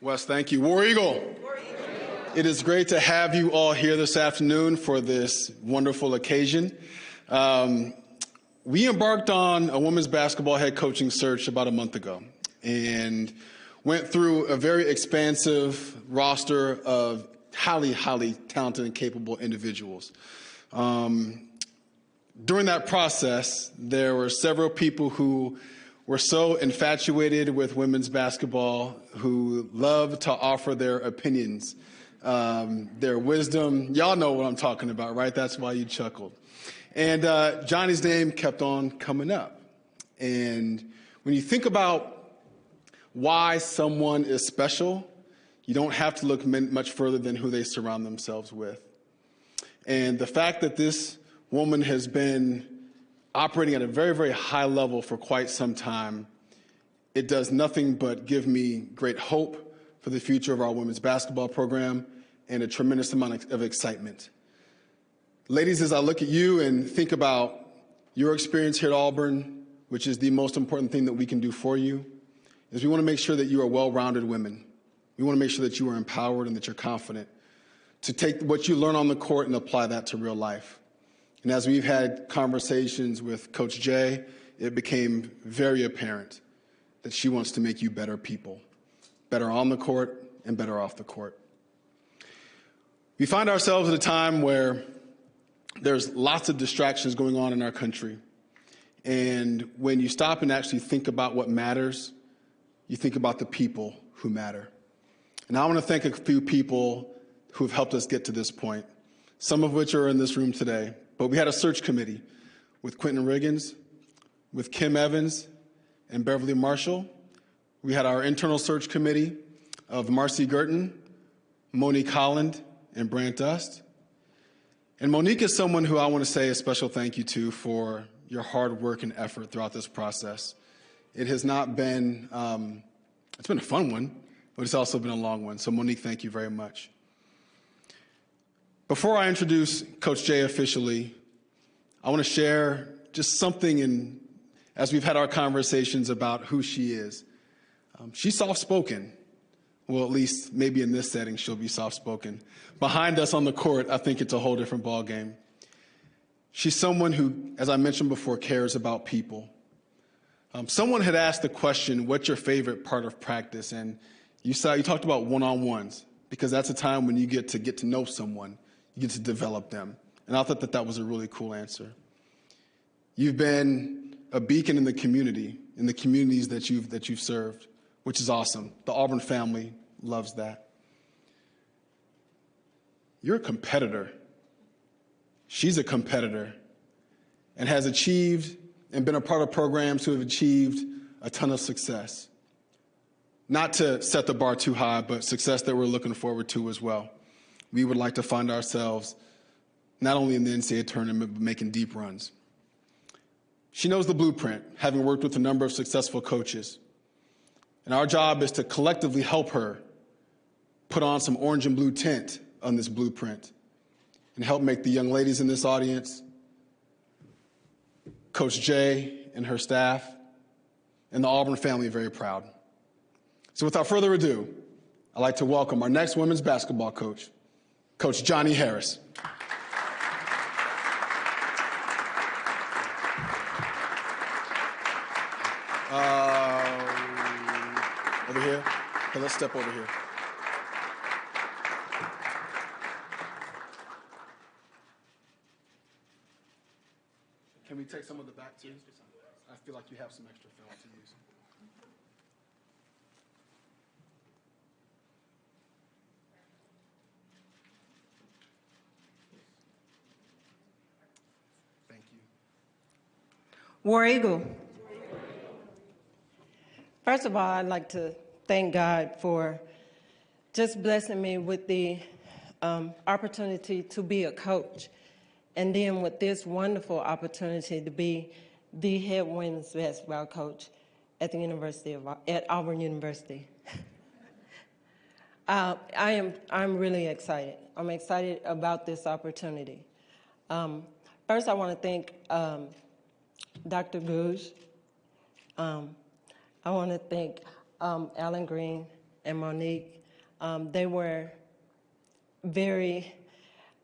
Wes, thank you. War Eagle. It is great to have you all here this afternoon for this wonderful occasion. We embarked on a women's basketball head coaching search about a month ago and went through a very expansive roster of highly talented and capable individuals. During that process, there were several people who were so infatuated with women's basketball, who loved to offer their opinions, their wisdom. Y'all know what I'm talking about, right? That's why you chuckled. And Johnny's name kept on coming up. And when you think about why someone is special, you don't have to look much further than who they surround themselves with. And the fact that this woman has been operating at a very high level for quite some time, it does nothing but give me great hope for the future of our women's basketball program and a tremendous amount of excitement. Ladies, as I look at you and think about your experience here at Auburn, which is the most important thing that we can do for you, is we want to make sure that you are well-rounded women. We want to make sure that you are empowered and that you're confident to take what you learn on the court and apply that to real life. And as we've had conversations with Coach Jay, it became very apparent that she wants to make you better people, better on the court and better off the court. We find ourselves at a time where there's lots of distractions going on in our country. And when you stop and actually think about what matters, you think about the people who matter. And I want to thank a few people who have helped us get to this point, some of which are in this room today. But we had a search committee with Quentin Riggins, with Kim Evans, and Beverly Marshall. We had our internal search committee of Marcy Girton, Monique Holland, and Brant Dust. And Monique is someone who I want to say a special thank you to for your hard work and effort throughout this process. It has not been, it's been a fun one, but it's also been a long one. So Monique, thank you very much. Before I introduce Coach Jay officially, I want to share just something as we've had our conversations about who she is. She's soft-spoken. Well, at least maybe in this setting, she'll be soft-spoken. Behind us on the court, I think it's a whole different ballgame. She's someone who, as I mentioned before, cares about people. Someone had asked the question, what's your favorite part of practice? And you talked about one-on-ones, because that's a time when you get to know someone. You get to develop them. And I thought that was a really cool answer. You've been a beacon in the community, in the communities that you've served, which is awesome. The Auburn family loves that. You're a competitor. She's a competitor and has achieved and been a part of programs who have achieved a ton of success. Not to set the bar too high, but success that we're looking forward to as well. We would like to find ourselves not only in the NCAA tournament, but making deep runs. She knows the blueprint, having worked with a number of successful coaches. And our job is to collectively help her put on some orange and blue tint on this blueprint and help make the young ladies in this audience, Coach Jay and her staff, and the Auburn family very proud. So without further ado, I'd like to welcome our next women's basketball coach, Coach Johnnie Harris. Over here? Okay, let's step over here. Can we take some of the back too? I feel like you have some extra film to use. Thank you. War Eagle. First of all, I'd like to thank God for just blessing me with the opportunity to be a coach, and then with this wonderful opportunity to be the head women's basketball coach at Auburn University. I'm really excited. I'm excited about this opportunity. First, I want to thank Dr. Gouge. I want to thank Alan Green and Monique. They were very,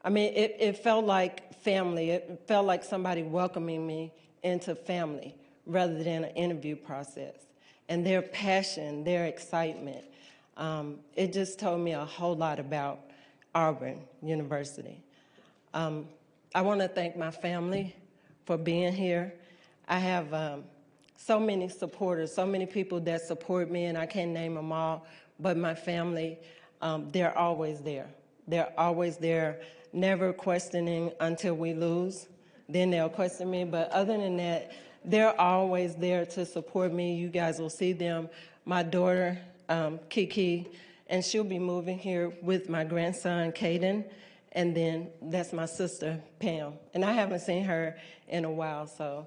it felt like family. It felt like somebody welcoming me into family rather than an interview process. And their passion, their excitement, it just told me a whole lot about Auburn University. I want to thank my family for being here. I have so many supporters, so many people that support me, and I can't name them all, but my family, they're always there. They're always there, never questioning until we lose. Then they'll question me, but other than that, they're always there to support me. You guys will see them. My daughter, Kiki, and she'll be moving here with my grandson, Caden, and then that's my sister, Pam. And I haven't seen her in a while, so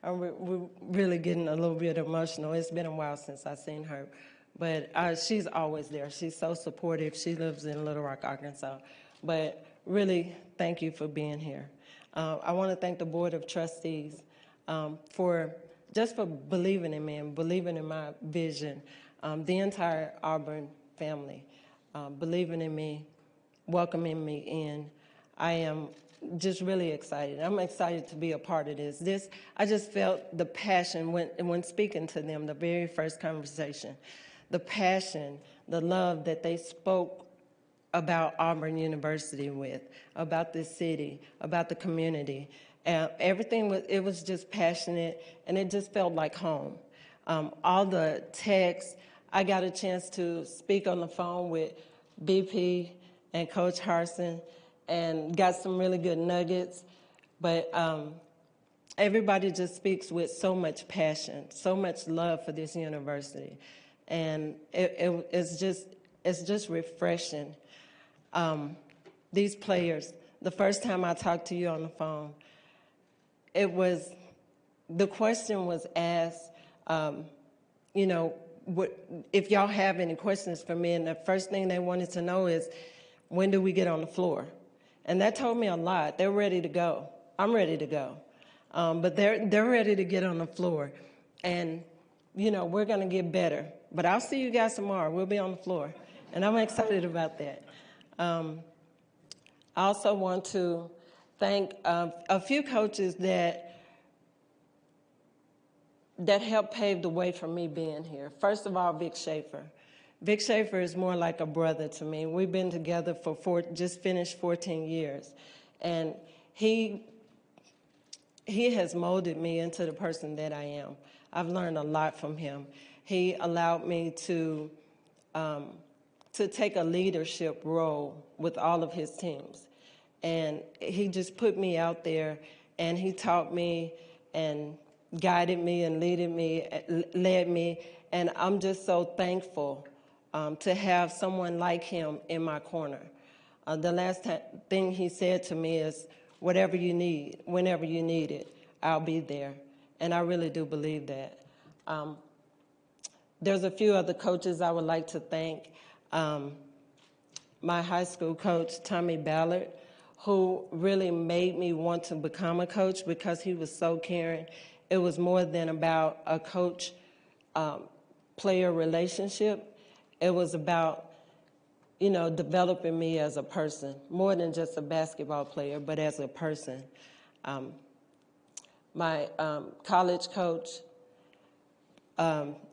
we're really getting a little bit emotional. It's been a while since I've seen her. But she's always there. She's so supportive. She lives in Little Rock, Arkansas. But really, thank you for being here. I want to thank the Board of Trustees for believing in me and believing in my vision. The entire Auburn family believing in me, welcoming me in. I am just really excited. I'm excited to be a part of this. I just felt the passion when speaking to them, the very first conversation, the passion, the love that they spoke about Auburn University with, about this city, about the community. Everything was just passionate, and it just felt like home. All the texts, I got a chance to speak on the phone with BP and Coach Harsin and got some really good nuggets. But everybody just speaks with so much passion, so much love for this university. And it's just refreshing. These players, the first time I talked to you on the phone, the question was asked, if y'all have any questions for me, and the first thing they wanted to know is, when do we get on the floor? And that told me a lot. They're ready to go. I'm ready to go. But they're ready to get on the floor. And, we're going to get better. But I'll see you guys tomorrow. We'll be on the floor. And I'm excited about that. I also want to thank a few coaches that helped pave the way for me being here. First of all, Vic Schaefer. Vic Schaefer is more like a brother to me. We've been together for just finished 14 years. And he has molded me into the person that I am. I've learned a lot from him. He allowed me to take a leadership role with all of his teams. And he just put me out there, and he taught me and guided me and led me. And I'm just so thankful to have someone like him in my corner. The last thing he said to me is, whatever you need, whenever you need it, I'll be there. And I really do believe that. There's a few other coaches I would like to thank. My high school coach, Tommy Ballard, who really made me want to become a coach because he was so caring. It was more than about a coach-player relationship. It was about, developing me as a person, more than just a basketball player, but as a person. My college coach,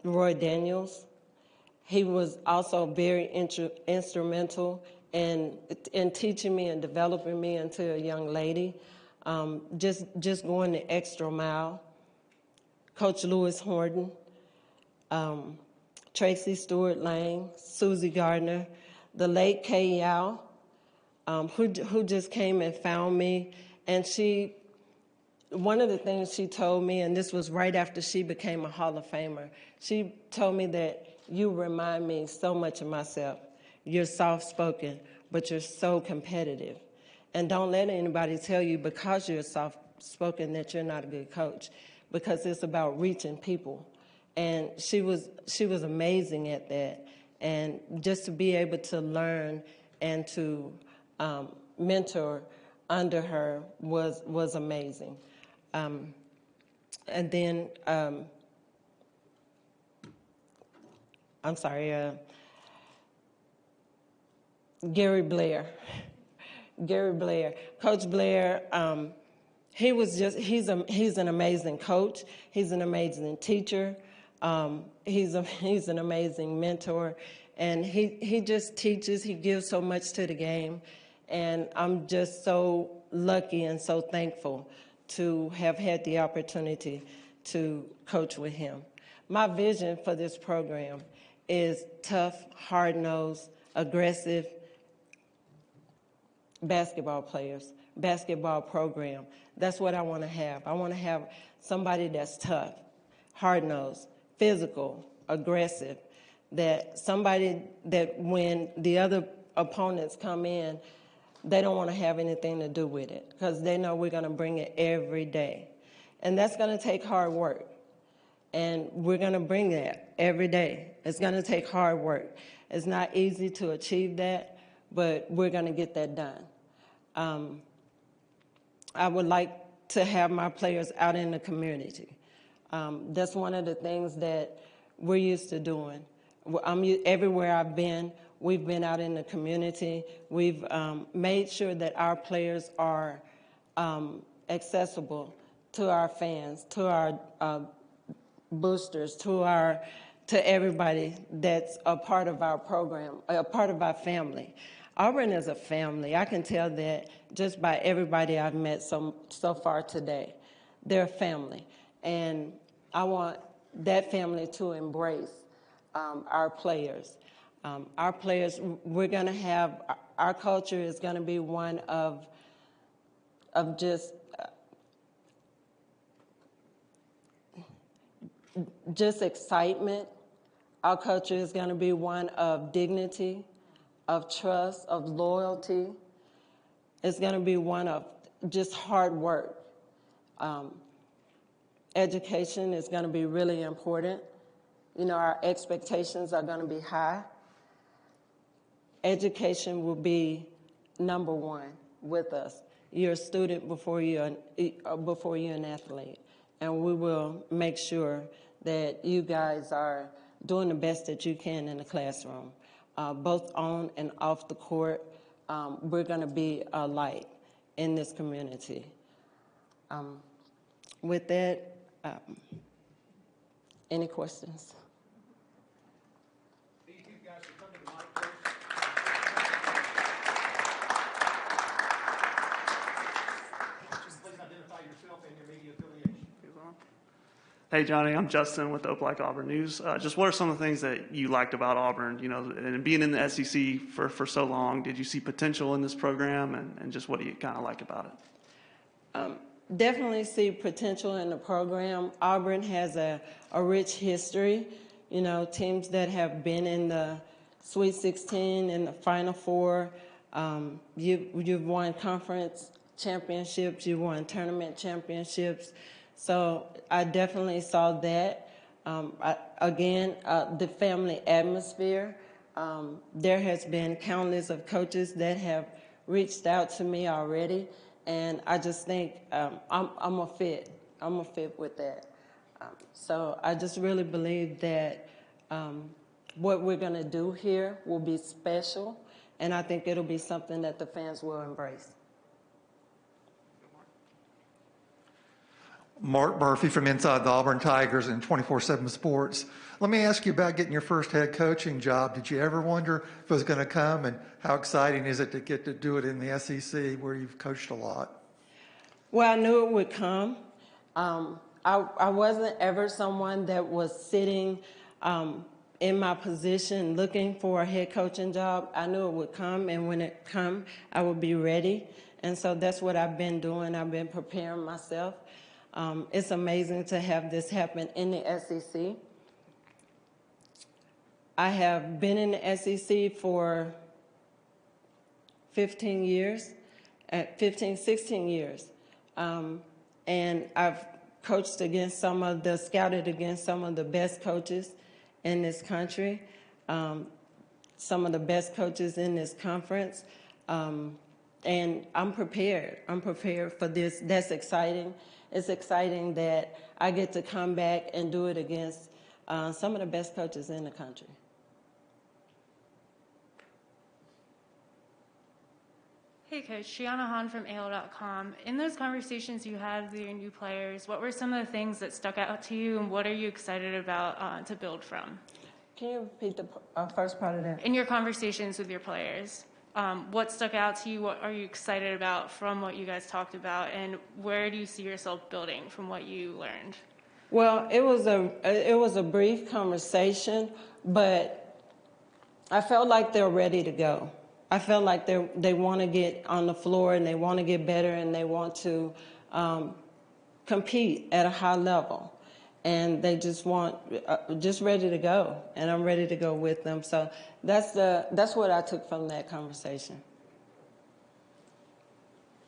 Roy Daniels, he was also very instrumental in teaching me and developing me into a young lady, just going the extra mile. Coach Lewis Horton, Tracy Stewart Lang, Susie Gardner, the late Kay Yao, who just came and found me. And one of the things she told me, and this was right after she became a Hall of Famer, she told me that you remind me so much of myself. You're soft-spoken, but you're so competitive. And don't let anybody tell you because you're soft-spoken that you're not a good coach, because it's about reaching people. And she was amazing at that. And just to be able to learn and to mentor under her was amazing. And then I'm sorry, Gary Blair. Gary Blair. Coach Blair, he's an amazing coach. He's an amazing teacher. He's an amazing mentor. And he just teaches, he gives so much to the game. And I'm just so lucky and so thankful to have had the opportunity to coach with him. My vision for this program is tough, hard-nosed, aggressive basketball players, basketball program. That's what I want to have. I want to have somebody that's tough, hard-nosed, physical, aggressive, that somebody that when the other opponents come in, they don't want to have anything to do with it because they know we're going to bring it every day. And that's going to take hard work. And we're going to bring that every day. It's going to take hard work. It's not easy to achieve that, but we're going to get that done. I would like to have my players out in the community. That's one of the things that we're used to doing. Everywhere I've been, we've been out in the community. We've made sure that our players are accessible to our fans, to our boosters, to everybody that's a part of our program, a part of our family. Auburn is a family. I can tell that just by everybody I've met so far today. They're a family. And I want that family to embrace our players. Our players, we're going to have, our culture is going to be one of just excitement. Our culture is going to be one of dignity, of trust, of loyalty. It's going to be one of just hard work. Education is going to be really important. You know, our expectations are going to be high. Education will be number one with us. You're a student before you're an athlete. And we will make sure that you guys are doing the best that you can in the classroom. Both on and off the court, we're going to be a light in this community. With that, any questions? Hey, Johnny, I'm Justin with the Opelika-Auburn News. Just what are some of the things that you liked about Auburn, you know, and being in the SEC for so long? Did you see potential in this program, and just what do you kind of like about it? Definitely see potential in the program. Auburn has a rich history, you know, teams that have been in the Sweet 16 and the Final Four. You've won conference championships, you've won tournament championships. So I definitely saw that. The family atmosphere. There has been countless of coaches that have reached out to me already, and I just think I'm a fit. I'm a fit with that. So I just really believe that what we're going to do here will be special, and I think it'll be something that the fans will embrace. Mark Murphy from Inside the Auburn Tigers and 24/7 Sports. Let me ask you about getting your first head coaching job. Did you ever wonder if it was going to come, and how exciting is it to get to do it in the SEC where you've coached a lot? Well, I knew it would come. I wasn't ever someone that was sitting in my position looking for a head coaching job. I knew it would come, and when it come, I would be ready. And so that's what I've been doing. I've been preparing myself. It's amazing to have this happen in the SEC. I have been in the SEC for 16 years. And I've scouted against some of the best coaches in this country, some of the best coaches in this conference. And I'm prepared. I'm prepared for this. That's exciting. It's exciting that I get to come back and do it against some of the best coaches in the country. Hey, Coach. Shiana Han from AL.com. In those conversations you had with your new players, what were some of the things that stuck out to you, and what are you excited about to build from? Can you repeat the first part of that? In your conversations with your players, what stuck out to you? What are you excited about from what you guys talked about, and where do you see yourself building from what you learned? Well, it was a brief conversation, but I felt like they're ready to go. I felt like they want to get on the floor and they want to get better and they want to compete at a high level. And they just ready to go, and I'm ready to go with them. So that's what I took from that conversation.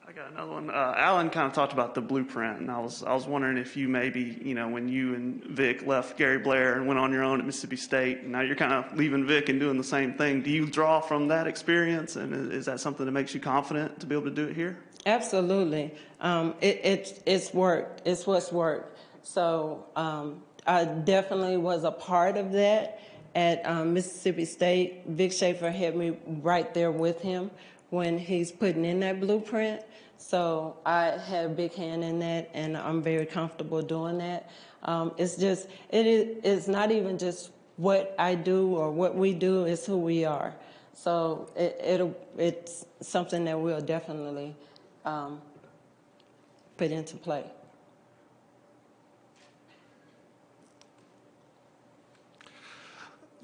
I got another one. Alan kind of talked about the blueprint, and I was wondering if you maybe, when you and Vic left Gary Blair and went on your own at Mississippi State, and now you're kind of leaving Vic and doing the same thing. Do you draw from that experience, and is that something that makes you confident to be able to do it here? Absolutely. It's worked. It's what's worked. So I definitely was a part of that at Mississippi State. Vic Schaefer had me right there with him when he's putting in that blueprint. So I had a big hand in that, and I'm very comfortable doing that. It's not even just what I do or what we do, it's who we are. So it's something that we'll definitely put into play.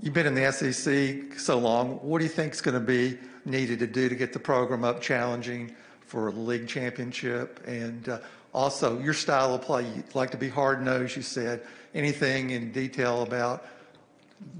You've been in the SEC so long. What do you think is going to be needed to do to get the program up challenging for the league championship? And also, your style of play, you like to be hard-nosed, you said. Anything in detail about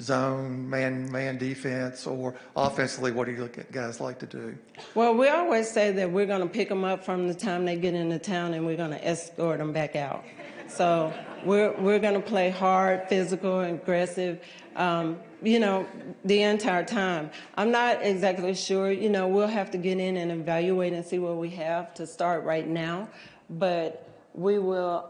zone, man defense, or offensively, what do you guys like to do? Well, we always say that we're going to pick them up from the time they get into town and we're going to escort them back out. So we're going to play hard, physical, aggressive, the entire time. I'm not exactly sure. We'll have to get in and evaluate and see what we have to start right now. But we will,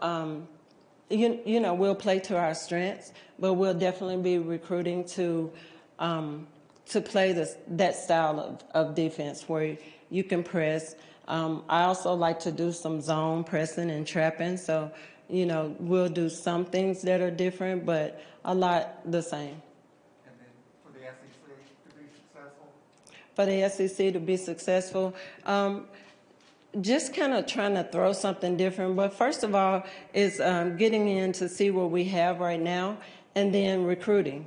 we'll play to our strengths, but we'll definitely be recruiting to play that style of defense where you can press. I also like to do some zone pressing and trapping. So, we'll do some things that are different, but a lot the same. And then for the SEC to be successful? For the SEC to be successful, just kind of trying to throw something different. But first of all, is getting in to see what we have right now, and then recruiting.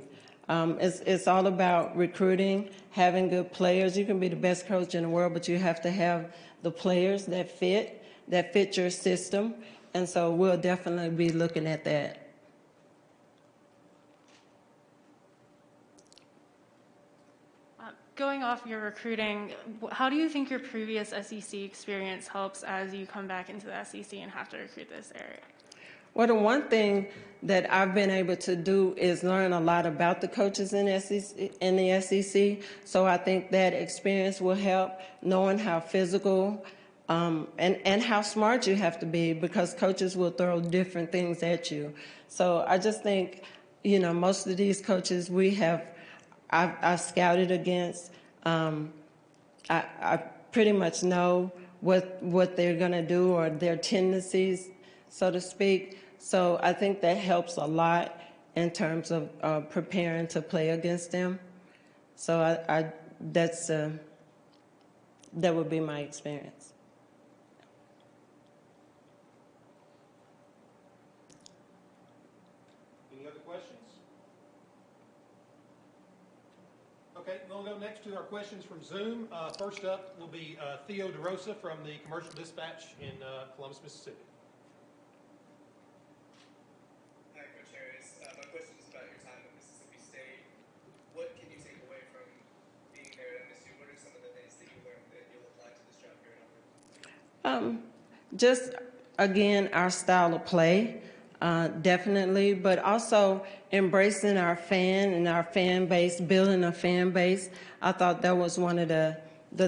It's all about recruiting, having good players. You can be the best coach in the world, but you have to have the players that fit your system. And so we'll definitely be looking at that. Going off your recruiting, how do you think your previous SEC experience helps as you come back into the SEC and have to recruit this area? Well, the one thing that I've been able to do is learn a lot about the coaches in the SEC. So I think that experience will help, knowing how physical and how smart you have to be, because coaches will throw different things at you. So I just think, most of these coaches I've scouted against. I pretty much know what they're going to do, or their tendencies, so to speak. So I think that helps a lot in terms of preparing to play against them. So that would be my experience. Any other questions? Okay, we'll go next to our questions from Zoom. First up will be Theo DeRosa from the Commercial Dispatch in Columbus, Mississippi. Hi, Coach Harris. My question is about your time at Mississippi State. What can you take away from being there at MSU? What are some of the things that you learned that you'll apply to this job here at Auburn? Just, again, our style of play. Definitely, but also embracing our fan and our fan base, building a fan base. I thought that was one of the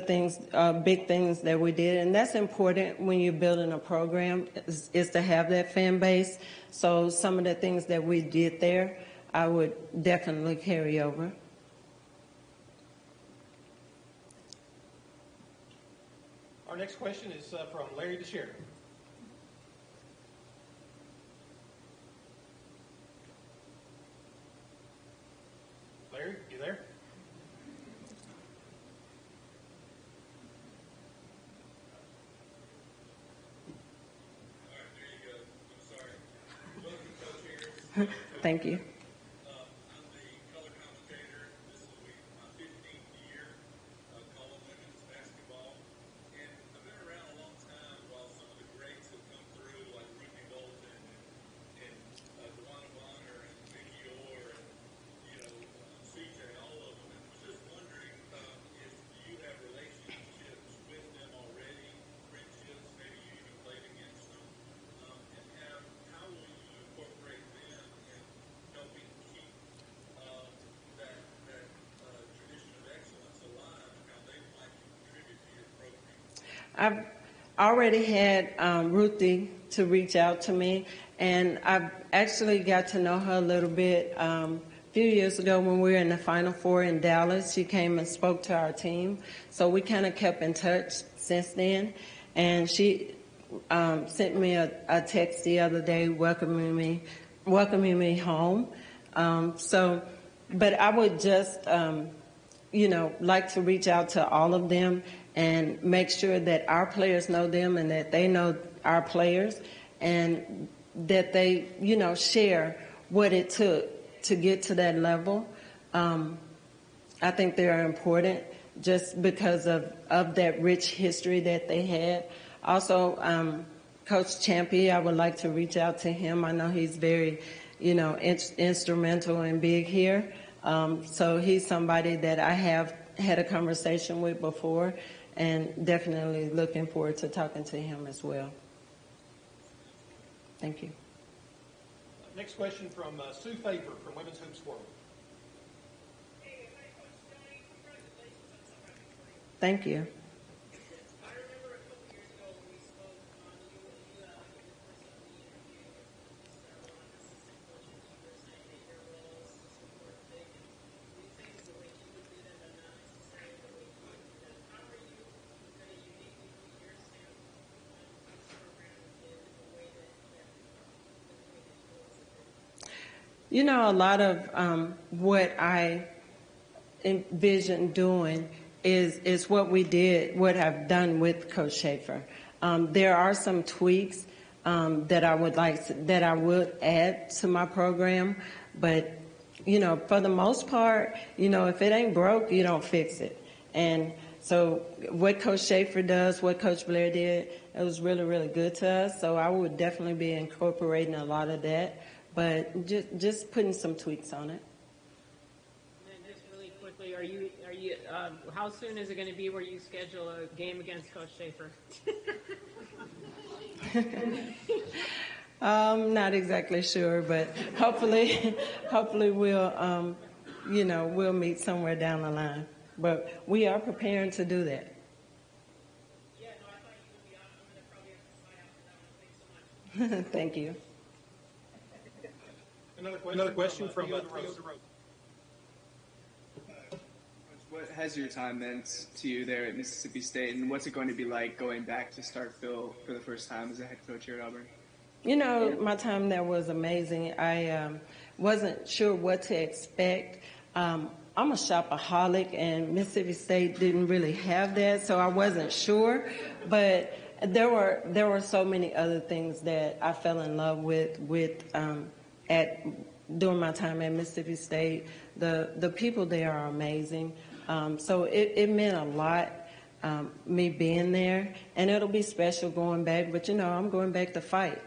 things, big things that we did, and that's important when you're building a program, is to have that fan base. So some of the things that we did there, I would definitely carry over. Our next question is from Larry DeSheridan. Larry, you there? Thank you. I'm the color commentator. This will be my 15th year of calling women's basketball. And I've been around a long time while some of the greats have come through, like Ruthie Bolton and Dewana Bonner and Vicky Orr and, CJ, all of them. And was just wondering if you have relationships with them already, friendships, maybe you even played against them, and how will you incorporate them in helping keep that tradition of excellence alive, and how they might contribute to your program? I've already had Ruthie to reach out to me, and I've actually got to know her a little bit. A few years ago when we were in the Final Four in Dallas, she came and spoke to our team. So we kind of kept in touch since then. And she sent me a text the other day welcoming me home. But I would just, like to reach out to all of them and make sure that our players know them and that they know our players, and that they, share what it took to get to that level. I think they are important just because of that rich history that they had. Also, Coach Champy, I would like to reach out to him. I know he's very, instrumental and big here. So he's somebody that I have had a conversation with before, and definitely looking forward to talking to him as well. Thank you. Next question from Sue Faber from Women's Hoops World. Thank you. I remember a couple years ago when we spoke, you were assistant coaches, you were saying that your role is super big, and we think the way you would do them are not necessarily the way you would do them. How are you going to uniquely put your stamp on this program in the way that A lot of what I envision doing is what I've done with Coach Schaefer. There are some tweaks that I would add to my program, but for the most part, if it ain't broke, you don't fix it. And so what Coach Schaefer does, what Coach Blair did, it was really, really good to us. So I would definitely be incorporating a lot of that, but just putting some tweaks on it. And just really quickly, are you? How soon is it going to be where you schedule a game against Coach Schaefer? I'm not exactly sure, but hopefully we'll, we'll meet somewhere down the line. But we are preparing to do that. Yeah, no, I thought you would be awesome, and I probably have to fly out for that one. Thanks so much. Thank you. Another question from Theo DeRosa. What has your time meant to you there at Mississippi State, and what's it going to be like going back to Starkville for the first time as a head coach here at Auburn? My time there was amazing. I wasn't sure what to expect. I'm a shopaholic, and Mississippi State didn't really have that, so I wasn't sure. But there were so many other things that I fell in love with during my time at Mississippi State. The people there are amazing. So it meant a lot, me being there, and it'll be special going back. But I'm going back to fight.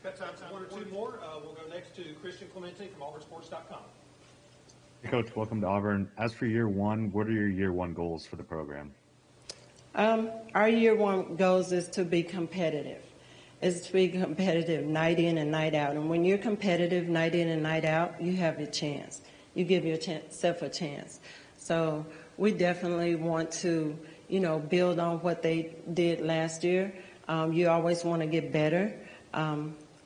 Got time for one or two more. We'll go next to Christian Clemente from AuburnSports.com. Hey, Coach, welcome to Auburn. As for year one, what are your year one goals for the program? Our year one goals is to be competitive. Is to be competitive night in and night out. And when you're competitive night in and night out, you have a chance. You give yourself a chance. So we definitely want to, build on what they did last year. You always want to get better.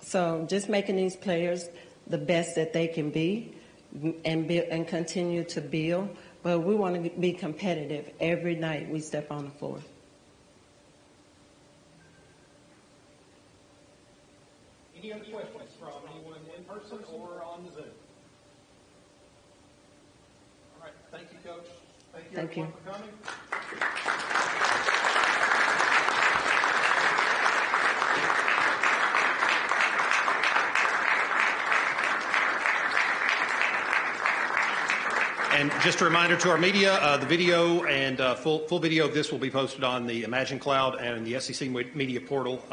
So just making these players the best that they can be and continue to build. But we want to be competitive every night we step on the floor. Any other questions from anyone in person or on the Zoom? All right, thank you, Coach. Thank you everyone for coming. And just a reminder to our media, the video and full video of this will be posted on the Imagine Cloud and the SEC media portal